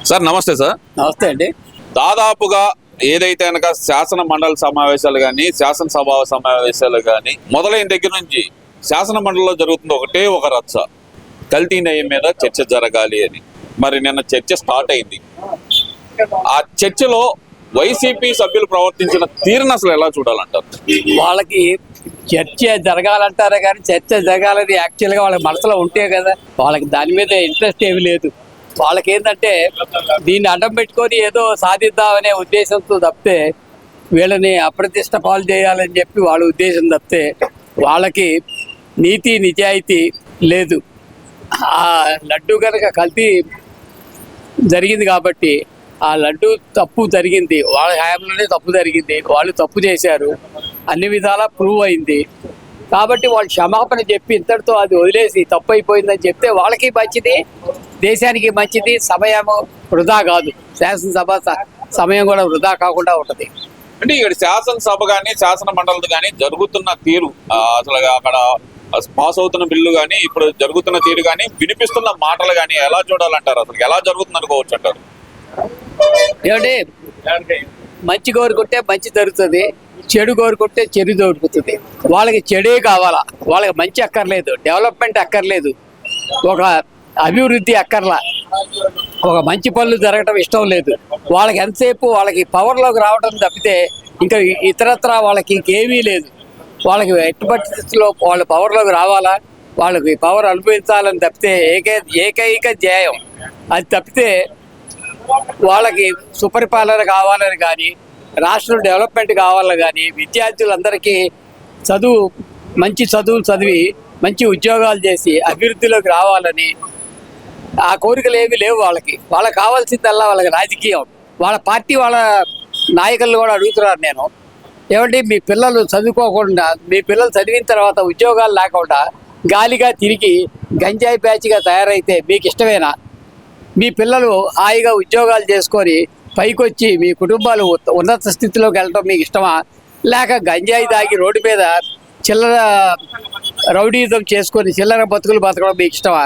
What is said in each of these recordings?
Sir నమస్తే sir. నమస్తే అండి. దాదాపుగా ఏదైతే కనుక శాసన మండలి సమావేశాలు కానీ శాసనసభ సమావేశాలు కానీ మొదలైన దగ్గర నుంచి శాసన మండలిలో జరుగుతుంది ఒకటే ఒక రచ్చ, కల్తీ నయం మీద చర్చ జరగాలి అని. మరి నిన్న చర్చ స్టార్ట్ అయింది. ఆ చర్చలో వైసీపీ సభ్యులు ప్రవర్తించిన తీరును అసలు ఎలా చూడాలంటారు? వాళ్ళకి చర్చ జరగాలంటారా కానీ చర్చ జరగాలని యాక్చువల్గా వాళ్ళ మనసులో ఉంటే కదా, వాళ్ళకి దాని మీద ఇంట్రెస్ట్ ఏమి లేదు. వాళ్ళకి ఏంటంటే దీన్ని అడ్డం పెట్టుకొని ఏదో సాధిద్దామనే ఉద్దేశంతో తప్పితే, వీళ్ళని అప్రతిష్ట పాలు చేయాలని చెప్పి వాళ్ళ ఉద్దేశం తప్పితే వాళ్ళకి నీతి నిజాయితీ లేదు. ఆ లడ్డు కనుక కల్తీ జరిగింది కాబట్టి ఆ లడ్డు తప్పు జరిగింది, వాళ్ళ హయాంలోనే తప్పు జరిగింది, వాళ్ళు తప్పు చేశారు, అన్ని విధాలా ప్రూవ్ అయింది కాబట్టి వాళ్ళు క్షమాపణ చెప్పి ఇంతటితో అది వదిలేసి తప్పు అయిపోయిందని చెప్తే వాళ్ళకి మంచిది, దేశానికి మంచిది, సమయం వృధా కాదు, శాసనసభ సమయం కూడా వృధా కాకుండా ఉంటుంది. అంటే ఇక్కడ శాసనసభ కానీ శాసన మండలి కానీ జరుగుతున్న తీరు, అసలు అక్కడ పాస్ అవుతున్న బిల్లు కానీ ఇప్పుడు జరుగుతున్న తీరు కానీ వినిపిస్తున్న మాటలు కానీ ఎలా చూడాలంటారు? అసలు ఎలా జరుగుతుంది అనుకోవచ్చు అంటారు? ఏమంటే మంచి కోరుకుంటే మంచి జరుగుతుంది, చెడు కోరుకుంటే చెడు దొరుకుతుంది. వాళ్ళకి చెడే కావాలా, వాళ్ళకి మంచి అక్కర్లేదు, డెవలప్మెంట్ అక్కర్లేదు, ఒక అభివృద్ధి అక్కర్లా, ఒక మంచి పనులు జరగటం ఇష్టం లేదు. వాళ్ళకి ఎంతసేపు వాళ్ళకి పవర్లోకి రావడం తప్పితే ఇంకా ఇతరత్ర వాళ్ళకి ఇంకేమీ లేదు. వాళ్ళకి ఎట్టి పరిస్థితుల్లో వాళ్ళ పవర్లోకి రావాలా, వాళ్ళకి పవర్ అనుభవించాలని తప్పితే ఏకైక ధ్యేయం అది. తప్పితే వాళ్ళకి సుపరిపాలన కావాలని కానీ, రాష్ట్రం డెవలప్మెంట్ కావాలని కానీ, విద్యార్థులందరికీ మంచి చదువులు చదివి మంచి ఉద్యోగాలు చేసి అభివృద్ధిలోకి రావాలని ఆ కోరికలు ఏమీ లేవు వాళ్ళకి. వాళ్ళకి కావాల్సిందల్లా వాళ్ళకి రాజకీయం. వాళ్ళ పార్టీ వాళ్ళ నాయకులు కూడా అడుగుతున్నారు, నేను ఏమంటే మీ పిల్లలు చదువుకోకుండా, మీ పిల్లలు చదివిన తర్వాత ఉద్యోగాలు లేకుండా గాలిగా తిరిగి గంజాయి బ్యాచ్గా తయారైతే మీకు ఇష్టమేనా? మీ పిల్లలు హాయిగా ఉద్యోగాలు చేసుకొని పైకొచ్చి మీ కుటుంబాలు ఉన్నత స్థితిలోకి వెళ్ళడం మీకు ఇష్టమా? లేక గంజాయి తాగి రోడ్డు మీద చిల్లర రౌడీజం చేసుకొని చిల్లర బతుకులు బతకడం మీకు ఇష్టమా?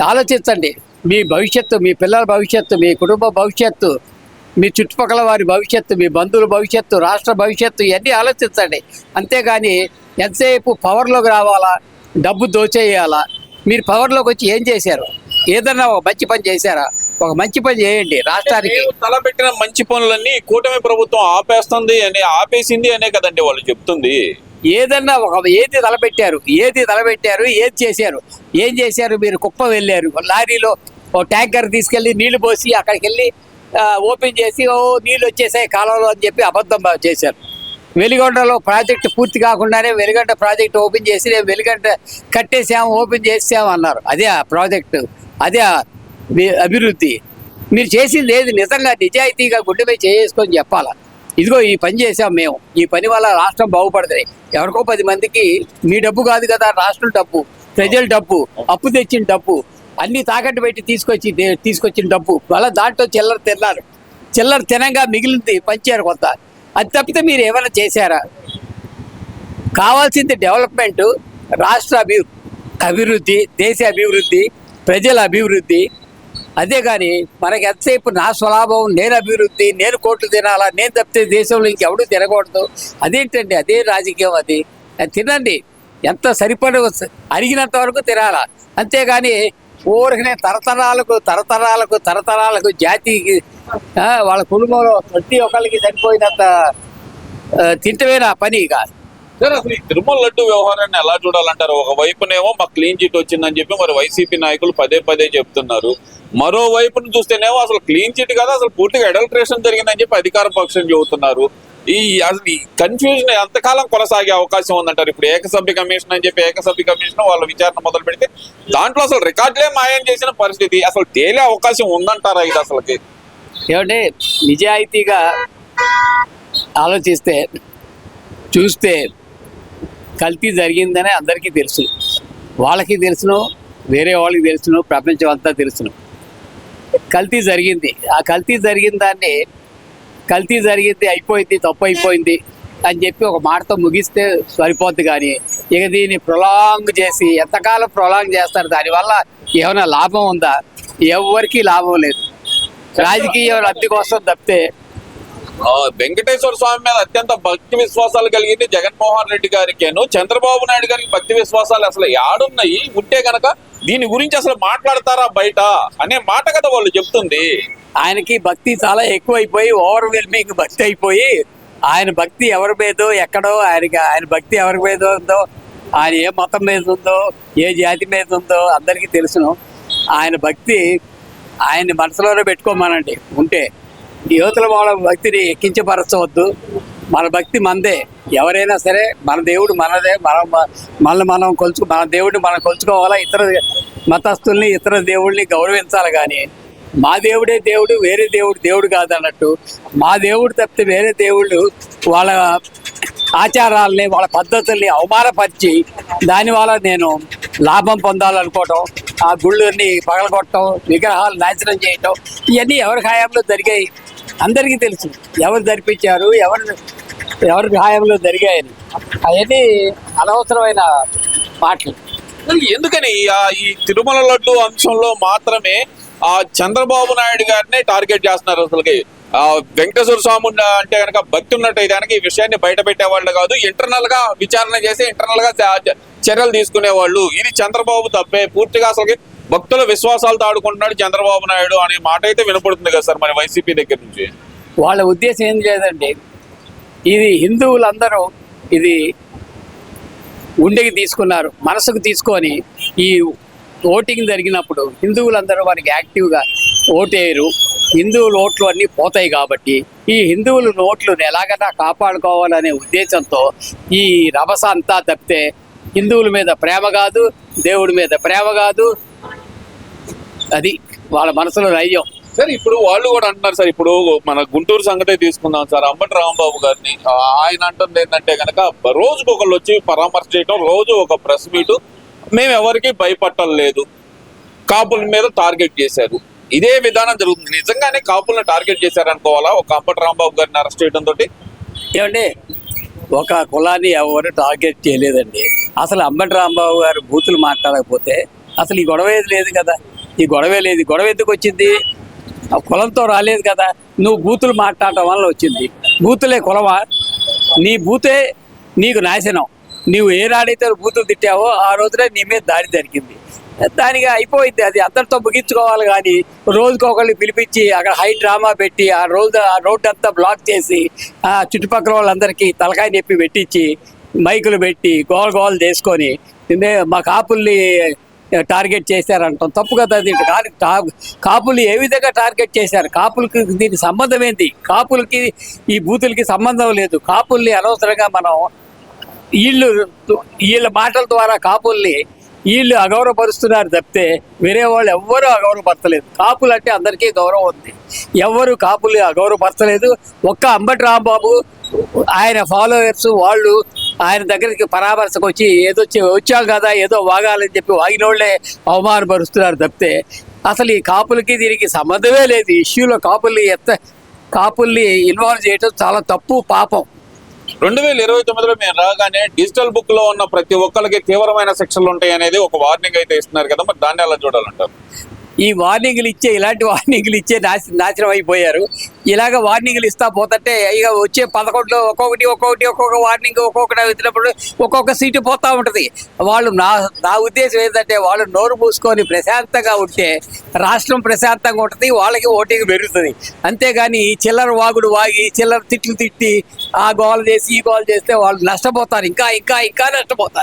ఆలోచించండి. మీ భవిష్యత్తు, మీ పిల్లల భవిష్యత్తు, మీ కుటుంబ భవిష్యత్తు, మీ చుట్టుపక్కల వారి భవిష్యత్తు, మీ బంధువుల భవిష్యత్తు, రాష్ట్ర భవిష్యత్తు, ఇవన్నీ ఆలోచించండి. అంతేగాని ఎంతసేపు పవర్లోకి రావాలా, డబ్బు దోచేయాలా? మీరు పవర్లోకి వచ్చి ఏం చేశారు? ఏదన్నా ఒక మంచి పని చేశారా? ఒక మంచి పని చేయండి. రాష్ట్రానికి తలపెట్టిన మంచి పనులన్నీ కూటమి ప్రభుత్వం ఆపేసింది అనే కదండి వాళ్ళు చెప్తుంది. ఏదన్నా ఏది తలపెట్టారు, ఏం చేశారు? మీరు కుప్పం వెళ్ళారు, లారీలో ఓ ట్యాంకర్ తీసుకెళ్ళి నీళ్లు పోసి అక్కడికి వెళ్ళి ఓపెన్ చేసి నీళ్ళు వచ్చేసాయి కాలంలో అని చెప్పి అబద్ధం చేశారు. వెలిగొండలో ప్రాజెక్టు పూర్తి కాకుండానే వెలిగొండ ప్రాజెక్టు ఓపెన్ చేసి నేను వెలిగొండ కట్టేసాము, ఓపెన్ చేసాము అన్నారు. అదే ఆ ప్రాజెక్టు, అదే అభివృద్ధి. మీరు చేసింది ఏది? నిజంగా నిజాయితీగా గుండెపై చేసుకొని చెప్పాలా, ఇదిగో ఈ పని చేసాం మేము, ఈ పని వల్ల రాష్ట్రం బాగుపడుతుంది. ఎవరికో 10 మందికి మీ డబ్బు కాదు కదా, రాష్ట్రం డబ్బు, ప్రజల డబ్బు, అప్పు తెచ్చిన డబ్బు, అన్ని తాకట్టు పెట్టి తీసుకొచ్చిన డబ్బు వల్ల దాంట్లో చిల్లర తినంగా మిగిలింది పంచారు కొంత. అది తప్పితే మీరు ఏమైనా చేశారా? కావాల్సింది డెవలప్మెంట్, రాష్ట్ర అభివృద్ధి, దేశ అభివృద్ధి, ప్రజల అభివృద్ధి. అదే కానీ మనకి ఎంతసేపు నా స్వలాభం, నేను అభివృద్ధి, నేను కోట్లు తినాలా, నేను తప్పితే దేశంలో ఇంకెవడూ తినకూడదు. అదేంటండి? అదే రాజకీయం. అది తినండి, ఎంత సరిపడ అరిగినంత వరకు తినాలా. అంతేగాని ఊరికనే తరతరాలకు జాతికి వాళ్ళ కుటుంబంలో ప్రతి ఒక్కరికి సరిపోయినంత తింటవేనా పని కాదు. సార్, అసలు ఈ తిరుమల లడ్డు వ్యవహారాన్ని ఎలా చూడాలంటారు? ఒక వైపునేమో మాకు క్లీన్ చిట్ వచ్చిందని చెప్పి మరి వైసీపీ నాయకులు పదే చెప్తున్నారు. మరోవైపును చూస్తేనేమో అసలు క్లీన్ చిట్ కదా, అసలు పూర్తిగా అడల్ట్రేషన్ జరిగిందని చెప్పి అధికార పక్షం చెబుతున్నారు. అసలు ఈ కన్ఫ్యూజన్ ఎంతకాలం కొనసాగే అవకాశం ఉందంటారు? ఇప్పుడు ఏకసభ్య కమిషన్ అని చెప్పి ఏకసభ్య కమిషన్ వాళ్ళ విచారణ మొదలు పెడితే దాంట్లో అసలు రికార్డులే మాయం చేసిన పరిస్థితి, అసలు తేలే అవకాశం ఉందంటారా ఇది అసలుకి? ఏమంటే నిజాయితీగా ఆలోచిస్తే చూస్తే కల్తీ జరిగిందని అందరికీ తెలుసు, వాళ్ళకి తెలుసును, వేరే వాళ్ళకి తెలుసును, ప్రపంచం అంతా తెలుసును. కల్తీ జరిగింది. ఆ కల్తీ జరిగిన దాన్ని కల్తీ జరిగింది, అయిపోయింది, తప్పు అయిపోయింది అని చెప్పి ఒక మాటతో ముగిస్తే సరిపోద్ది. కానీ ఇక దీన్ని ప్రొలాంగ్ చేసి ఎంతకాలం ప్రొలాంగ్ చేస్తారు? దానివల్ల ఏమైనా లాభం ఉందా? ఎవరికి లాభం లేదు. రాజకీయ లబ్ధి కోసం తప్పితే వెంకటేశ్వర స్వామి మీద అత్యంత భక్తి విశ్వాసాలు కలిగింది జగన్మోహన్ రెడ్డి గారికేను, చంద్రబాబు నాయుడు గారికి భక్తి విశ్వాసాలు అసలు యాడున్నాయి? ఉంటే గనక దీని గురించి అసలు మాట్లాడతారా బయట అనే మాట కదా వాళ్ళు చెప్తుంది. ఆయనకి భక్తి చాలా ఎక్కువైపోయి ఓవర్వెల్మింగ్ భక్తి అయిపోయి ఆయన భక్తి ఎవరి మీదో ఎక్కడో ఆయన భక్తి ఎవరి మీద ఉందో, ఆయన ఏ మతం మీద ఉందో, ఏ జాతి మీద ఉందో అందరికీ తెలుసును. ఆయన భక్తి ఆయన్ని మనసులోనే పెట్టుకోమనండి. ఉంటే యువతల వాళ్ళ భక్తిని ఎక్కించపరచవద్దు. మన భక్తి మనదే. ఎవరైనా సరే మన దేవుడు మనదే. మన దేవుడిని మనం కొలుచుకోవాలా. ఇతర మతస్థుల్ని ఇతర దేవుళ్ళని గౌరవించాలి. కానీ మా దేవుడే దేవుడు, వేరే దేవుడు కాదన్నట్టు మా దేవుడు తప్పితే వేరే దేవుళ్ళు వాళ్ళ ఆచారాలని వాళ్ళ పద్ధతుల్ని అవమానపరిచి దానివల్ల నేను లాభం పొందాలనుకోవటం, ఆ గుళ్ళని పగలగొట్టడం, విగ్రహాలు నాశనం చేయటం, ఇవన్నీ ఎవరి హయాంలో జరిగాయి అందరికీ తెలుసు. ఎవరు జరిపించారు, ఎవరి హయాంలో జరిగాయని. అవన్నీ అనవసరమైన మాటలు. ఎందుకని ఈ తిరుమల లడ్డు అంశంలో మాత్రమే ఆ చంద్రబాబు నాయుడు గారిని టార్గెట్ చేస్తున్నారు? అసలుకి వెంకటేశ్వర స్వామి అంటే కనుక భక్తి ఉన్నట్టయితే కనుక ఈ విషయాన్ని బయట పెట్టేవాళ్ళు కాదు, ఇంటర్నల్ గా విచారణ చేసి ఇంటర్నల్ గా చర్యలు తీసుకునేవాళ్ళు. ఇది చంద్రబాబు తప్పే. పూర్తిగా అసలుకి భక్తుల విశ్వాసాలతో ఆడుకుంటున్నాడు చంద్రబాబు నాయుడు అనే మాట అయితే వినపడుతుంది కదా సార్ మరి వైసీపీ దగ్గర నుంచి. వాళ్ళ ఉద్దేశం ఏం లేదండి. ఇది హిందువులందరూ ఇది గుండెకి తీసుకున్నారు, మనసుకు తీసుకొని ఈ ఓటింగ్ జరిగినప్పుడు హిందువులందరూ వారికి యాక్టివ్గా ఓటేయరు. హిందువుల ఓట్లు అన్నీ పోతాయి కాబట్టి ఈ హిందువుల ఓట్లను ఎలాగైనా కాపాడుకోవాలనే ఉద్దేశంతో ఈ రభస అంతా తప్పితే హిందువుల మీద ప్రేమ కాదు, దేవుడి మీద ప్రేమ కాదు. అది వాళ్ళ మనసులో నైజం. సార్ ఇప్పుడు వాళ్ళు కూడా అంటున్నారు సార్, ఇప్పుడు మన గుంటూరు సంగతే తీసుకుందాం సార్, అంబటి రాంబాబు గారిని. ఆయన అంటుంది ఏంటంటే కనుక రోజుకు ఒకళ్ళు వచ్చి పరామర్శ చేయటం, రోజు ఒక ప్రెస్ మీటు, మేము ఎవరికి భయపట్టలేదు, కాపుల మీద టార్గెట్ చేశారు. ఇదే విధానం జరుగుతుంది. నిజంగానే కాపులను టార్గెట్ చేశారు అనుకోవాలా ఒక అంబటి రాంబాబు గారిని అరెస్ట్ చేయడం తోటి? ఏమంటే ఒక కులాన్ని ఎవరు టార్గెట్ చేయలేదండి. అసలు అంబటి రాంబాబు గారు బూతులు మాట్లాడకపోతే అసలు ఈ గొడవ ఏది లేదు కదా. ఈ గొడవే లేదు. గొడవ ఎందుకు వచ్చింది? ఆ కులంతో రాలేదు కదా. నువ్వు బూతులు మాట్లాడటం వల్ల వచ్చింది. బూతులే కులమా? నీ బూతే నీకు నాశనం. నీవు ఏ నాడైతే బూతులు తిట్టావో ఆ రోజునే నీ మీద దాడి జరిగింది. దానికి అయిపోయింది. అది అందరితో ముగించుకోవాలి. కానీ రోజుకి ఒకరిని పిలిపించి అక్కడ హై డ్రామా పెట్టి ఆ రోడ్డు అంతా బ్లాక్ చేసి ఆ చుట్టుపక్కల వాళ్ళందరికీ తలకాయ నొప్పి పెట్టించి మైకులు పెట్టి గోల్ చేసుకొని మా కాపుల్ని టార్గెట్ చేశారంటాం తప్పు కదా. దీనికి కాపులు ఏ విధంగా టార్గెట్ చేశారు? కాపులకి దీనికి సంబంధం ఏంటి? కాపులకి ఈ బూతులకి సంబంధం లేదు. కాపుల్ని అనవసరంగా మనం వీళ్ళ మాటల ద్వారా కాపుల్ని వీళ్ళు అగౌరవపరుస్తున్నారు తప్పితే వేరే వాళ్ళు ఎవ్వరూ అగౌరవపరచలేదు. కాపులు అంటే అందరికీ గౌరవం ఉంది. ఎవరు కాపులు అగౌరవపరచలేదు. ఒక్క అంబటి రాంబాబు ఆయన ఫాలోవర్స్ వాళ్ళు ఆయన దగ్గరికి పరామర్శకు వచ్చి ఏదో వచ్చాం కదా ఏదో వాగాలని చెప్పి వాగినోళ్లే అవమానపరుస్తున్నారు తప్పితే అసలు ఈ కాపులకి దీనికి సంబంధమే లేదు. ఇష్యూలో కాపుల్ని ఇన్వాల్వ్ చేయడం చాలా తప్పు, పాపం. 2029లో మేము రాగానే డిజిటల్ బుక్ లో ఉన్న ప్రతి ఒక్కరికి తీవ్రమైన శిక్షలు ఉంటాయి అనేది ఒక వార్నింగ్ అయితే ఇస్తున్నారు కదా, మరి దాన్ని ఎలా చూడాలంటారు? ఈ వార్నింగ్లు ఇచ్చే ఇలాంటి వార్నింగ్లు ఇచ్చే నాశనం అయిపోయారు. ఇలాగ వార్నింగ్లు ఇస్తా పోతుంటే ఇక వచ్చే 11లో ఒక్కొక్క వార్నింగ్ ఒక్కొక్కటి వచ్చినప్పుడు ఒక్కొక్క సీటు పోతా ఉంటుంది. వాళ్ళు నా ఉద్దేశం ఏంటంటే వాళ్ళు నోరు మూసుకొని ప్రశాంతంగా ఉంటే రాష్ట్రం ప్రశాంతంగా ఉంటుంది, వాళ్ళకి ఓటింగ్ పెరుగుతుంది. అంతేగాని చిల్లర వాగుడు వాగి చిల్లర తిట్లు తిట్టి ఆ గోల చేసి ఈ గోల చేస్తే వాళ్ళు నష్టపోతారు, ఇంకా నష్టపోతారు.